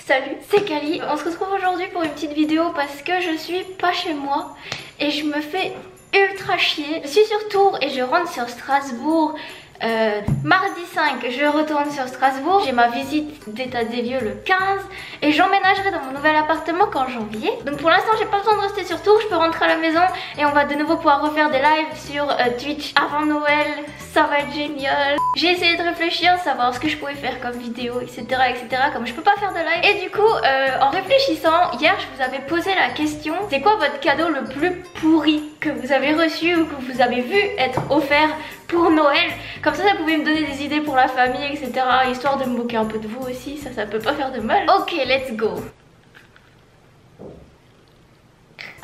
Salut, c'est Kali. On se retrouve aujourd'hui pour une petite vidéo parce que je suis pas chez moi et je me fais ultra chier. Je suis sur Tours et je rentre sur Strasbourg. Mardi 5, je retourne sur Strasbourg. J'ai ma visite d'état des lieux le 15 et j'emménagerai dans mon nouvel appartement qu'en janvier. Donc pour l'instant j'ai pas besoin de rester sur Tours, je peux rentrer à la maison et on va de nouveau pouvoir refaire des lives sur Twitch avant Noël. Ça va être génial. J'ai essayé de réfléchir, savoir ce que je pouvais faire comme vidéo, etc. Comme je peux pas faire de live. Et du coup en réfléchissant, hier je vous avais posé la question: c'est quoi votre cadeau le plus pourri que vous avez reçu ou que vous avez vu être offert pour Noël? Comme ça pouvait me donner des idées pour la famille, etc. Histoire de me moquer un peu de vous aussi, ça peut pas faire de mal. Ok, let's go.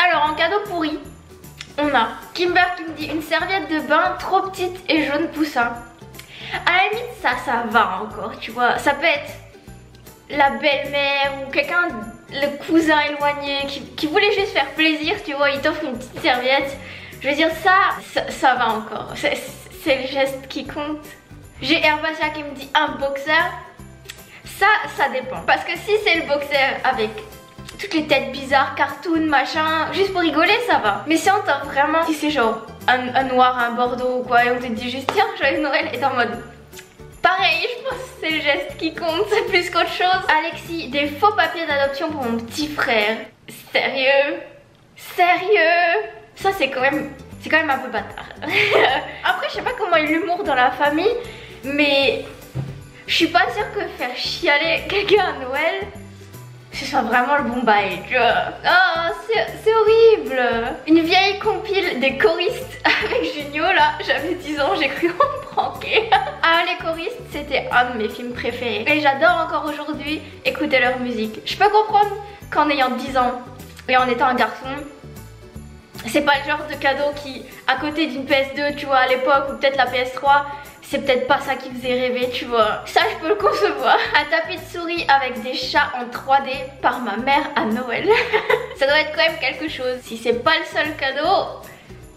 Alors en cadeau pourri, on a Kimber qui me dit une serviette de bain trop petite et jaune poussin. À la limite ça va encore, tu vois. Ça peut être la belle-mère ou quelqu'un, le cousin éloigné qui voulait juste faire plaisir, tu vois, il t'offre une petite serviette. Je veux dire ça va encore, c'est le geste qui compte. J'ai Herbacia qui me dit un boxer. Ça dépend, parce que si c'est le boxer avec toutes les têtes bizarres, cartoon, machin, juste pour rigoler, ça va. Mais si on t'offre vraiment, si c'est genre un noir, un bordeaux ou quoi, et on te dit juste tiens, joyeux Noël, et t'es en mode pareil, je pense que c'est le geste qui compte, c'est plus qu'autre chose. Alexis, des faux papiers d'adoption pour mon petit frère. Sérieux? Sérieux? Ça c'est quand même un peu bâtard. Après je sais pas comment est l'humour dans la famille, mais je suis pas sûre que faire chialer quelqu'un à Noël ce soit vraiment le bon bail, tu vois. Oh, c'est horrible. Une vieille compile des choristes avec Junio là, j'avais 10 ans, j'ai cru en me pranker. Ah, les choristes c'était un de mes films préférés et j'adore encore aujourd'hui écouter leur musique. Je peux comprendre qu'en ayant 10 ans et en étant un garçon, c'est pas le genre de cadeau qui, à côté d'une PS2, tu vois, à l'époque, ou peut-être la PS3, c'est peut-être pas ça qui faisait rêver, tu vois. Ça, je peux le concevoir. Un tapis de souris avec des chats en 3D par ma mère à Noël. Ça doit être quand même quelque chose. Si c'est pas le seul cadeau,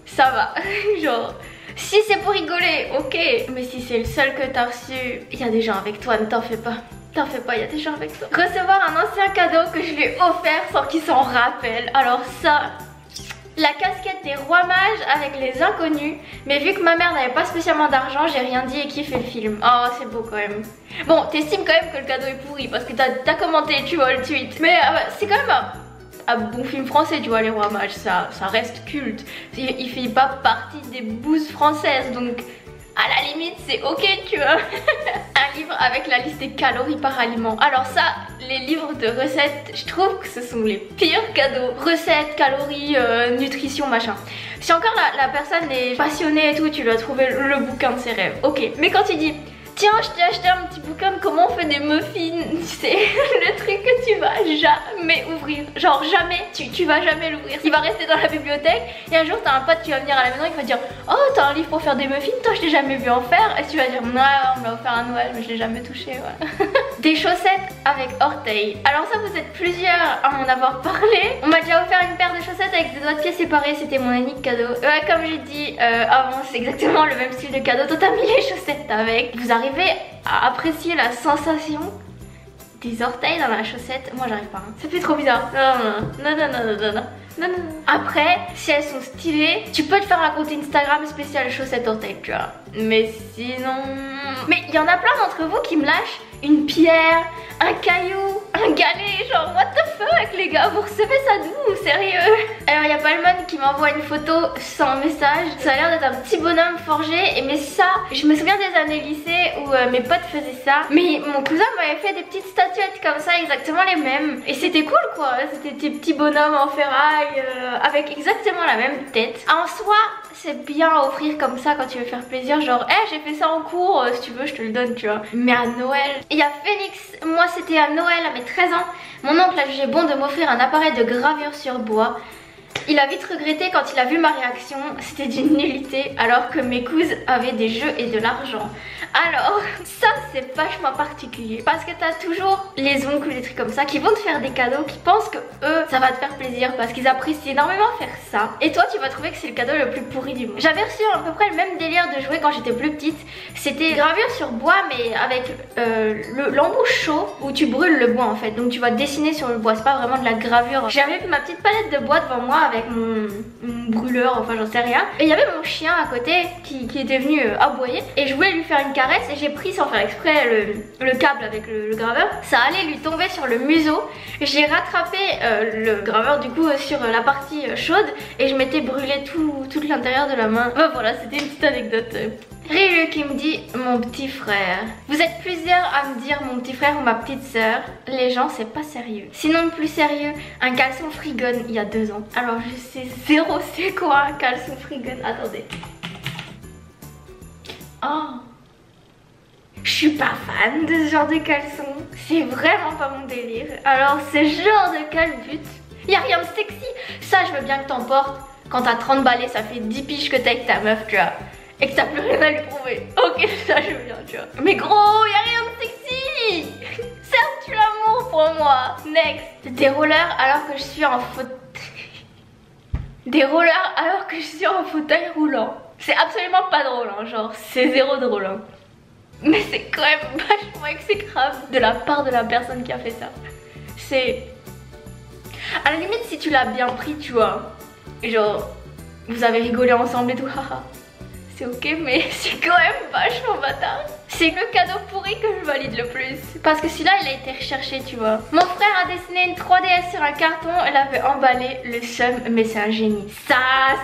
ça va. Genre, si c'est pour rigoler, ok. Mais si c'est le seul que t'as reçu, il y a des gens avec toi, ne t'en fais pas. T'en fais pas, il y a des gens avec toi. Recevoir un ancien cadeau que je lui ai offert sans qu'il s'en rappelle. Alors ça... La casquette des rois mages avec les inconnus. Mais vu que ma mère n'avait pas spécialement d'argent, j'ai rien dit et kiffé le film. Oh, c'est beau quand même. Bon, t'estimes quand même que le cadeau est pourri parce que t'as commenté, tu vois, le tweet. Mais c'est quand même un bon film français, tu vois, les rois mages. Ça reste culte. Il fait pas partie des bouses françaises, donc à la limite c'est ok, tu vois. Un livre avec la liste des calories par aliment. Alors ça, les livres de recettes, je trouve que ce sont les pires cadeaux. Recettes, calories, nutrition, machin. Si encore la personne est passionnée et tout, tu lui as trouvé le bouquin de ses rêves, ok. Mais quand tu dis tiens, je t'ai acheté un petit bouquin de comment on fait des muffins, c'est le truc que tu vas jamais ouvrir. Genre jamais, tu vas jamais l'ouvrir. Il va rester dans la bibliothèque et un jour t'as un pote qui va venir à la maison et qui va dire oh, t'as un livre pour faire des muffins, toi je t'ai jamais vu en faire. Et tu vas dire non, on me l'a offert à Noël mais je l'ai jamais touché, ouais. Des chaussettes avec orteils. Alors ça, vous êtes plusieurs à m'en avoir parlé. On m'a déjà offert une paire de chaussettes avec des doigts de pied séparés, c'était mon unique cadeau. Ouais, comme j'ai dit avant, c'est exactement le même style de cadeau. Toi t'as mis les chaussettes avec. Vous arrivez à apprécier la sensation des orteils dans la chaussette? Moi j'arrive pas, hein. Ça fait trop bizarre. Non. Après, si elles sont stylées, tu peux te faire un compte Instagram spécial chaussettes orteils, tu vois. Mais sinon... Mais il y en a plein d'entre vous qui me lâchent une pierre, un caillou, un galet, genre what the fuck les gars, vous recevez ça d'où, sérieux? Alors il y a Palmon qui m'envoie une photo sans message. Ça a l'air d'être un petit bonhomme forgé, mais ça, je me souviens des années lycée où mes potes faisaient ça. Mais mon cousin m'avait fait des petites statuettes comme ça, exactement les mêmes. Et c'était cool quoi, c'était des petits bonhommes en ferraille avec exactement la même tête. En soi, c'est bien à offrir comme ça quand tu veux faire plaisir, genre hey, j'ai fait ça en cours, si tu veux je te le donne, tu vois. Mais à Noël, il y a Phoenix, moi c'était à Noël à mes 13 ans, mon oncle a jugé bon de m'offrir un appareil de gravure sur bois. Il a vite regretté quand il a vu ma réaction, c'était d'une nullité alors que mes cousines avaient des jeux et de l'argent. Alors ça c'est vachement particulier parce que t'as toujours les oncles ou des trucs comme ça qui vont te faire des cadeaux, qui pensent que eux ça va te faire plaisir parce qu'ils apprécient énormément faire ça, et toi tu vas trouver que c'est le cadeau le plus pourri du monde. J'avais reçu à peu près le même délire de jouets quand j'étais plus petite. C'était gravure sur bois mais avec l'embout chaud où tu brûles le bois en fait, donc tu vas dessiner sur le bois, c'est pas vraiment de la gravure. J'avais ma petite palette de bois devant moi avec mon brûleur, enfin j'en sais rien, et il y avait mon chien à côté qui était venu aboyer et je voulais lui faire une caresse et j'ai pris sans faire exprès le câble avec le graveur. Ça allait lui tomber sur le museau, j'ai rattrapé le graveur du coup sur la partie chaude et je m'étais brûlé tout l'intérieur de la main. Enfin, voilà, c'était une petite anecdote. Rilu qui me dit mon petit frère. Vous êtes plusieurs à me dire mon petit frère ou ma petite soeur. Les gens c'est pas sérieux. Sinon plus sérieux, un caleçon Freegun il y a 2 ans. Alors je sais zéro c'est quoi un caleçon Freegun. Attendez. Oh, je suis pas fan de ce genre de caleçon. C'est vraiment pas mon délire. Alors ce genre de calbut, y a rien de sexy. Ça je veux bien que t'en portes. Quand t'as 30 balais ça fait 10 piges que t'es avec ta meuf tu vois. Et que t'as plus rien à lui prouver. Ok, ça je veux bien, tu vois. Mais gros, y a rien de sexy. Certes, tu l'amour pour moi. Next. Des rollers alors que je suis en fauteuil. Des rollers alors que je suis en fauteuil roulant. C'est absolument pas drôle, hein. Genre, c'est zéro drôle. Hein. Mais c'est quand même vachement exécrable de la part de la personne qui a fait ça. C'est... À la limite, si tu l'as bien pris, tu vois. Genre, vous avez rigolé ensemble et tout, haha. C'est ok, mais c'est quand même vachement bâtard. C'est le cadeau pourri que je valide le plus. Parce que celui-là, il a été recherché, tu vois. Mon frère a dessiné une 3DS sur un carton. Elle avait emballé le seum, mais c'est un génie. Ça,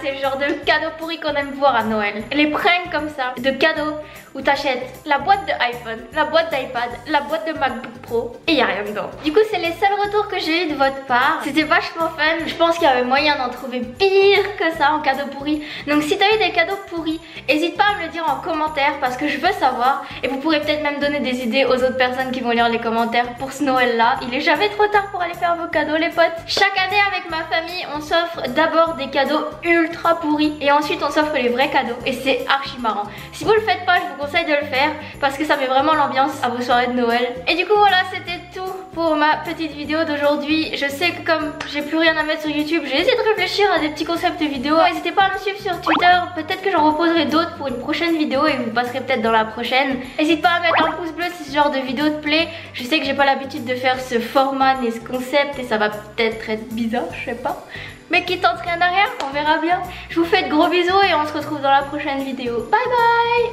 c'est le genre de cadeau pourri qu'on aime voir à Noël. Les pranks comme ça, de cadeaux où t'achètes la boîte de iPhone, la boîte d'iPad, la boîte de MacBook Pro et y a rien dedans. Du coup, c'est les seuls retours que j'ai eu de votre part. C'était vachement fun. Je pense qu'il y avait moyen d'en trouver pire que ça en cadeau pourri. Donc si t'as eu des cadeaux pourris, n'hésite pas à me le dire en commentaire parce que je veux savoir. Et vous pourrez peut-être même donner des idées aux autres personnes qui vont lire les commentaires pour ce Noël là. Il est jamais trop tard pour aller faire vos cadeaux les potes. Chaque année avec ma famille on s'offre d'abord des cadeaux ultra pourris et ensuite on s'offre les vrais cadeaux et c'est archi marrant. Si vous le faites pas, je vous conseille de le faire parce que ça met vraiment l'ambiance à vos soirées de Noël. Et du coup voilà, c'était tout pour ma petite vidéo d'aujourd'hui. Je sais que comme j'ai plus rien à mettre sur YouTube, j'ai essayé de réfléchir à des petits concepts de vidéos. N'hésitez pas à me suivre sur Twitter, peut-être que j'en reposerai d'autres pour une prochaine vidéo et vous passerez peut-être dans la prochaine. N'hésite pas à mettre un pouce bleu si ce genre de vidéo te plaît. Je sais que j'ai pas l'habitude de faire ce format ni ce concept et ça va peut-être être bizarre, je sais pas. Mais qui tente rien à rien, on verra bien. Je vous fais de gros bisous et on se retrouve dans la prochaine vidéo. Bye bye.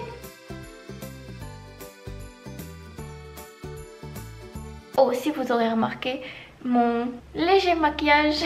Oh, si vous aurez remarqué mon léger maquillage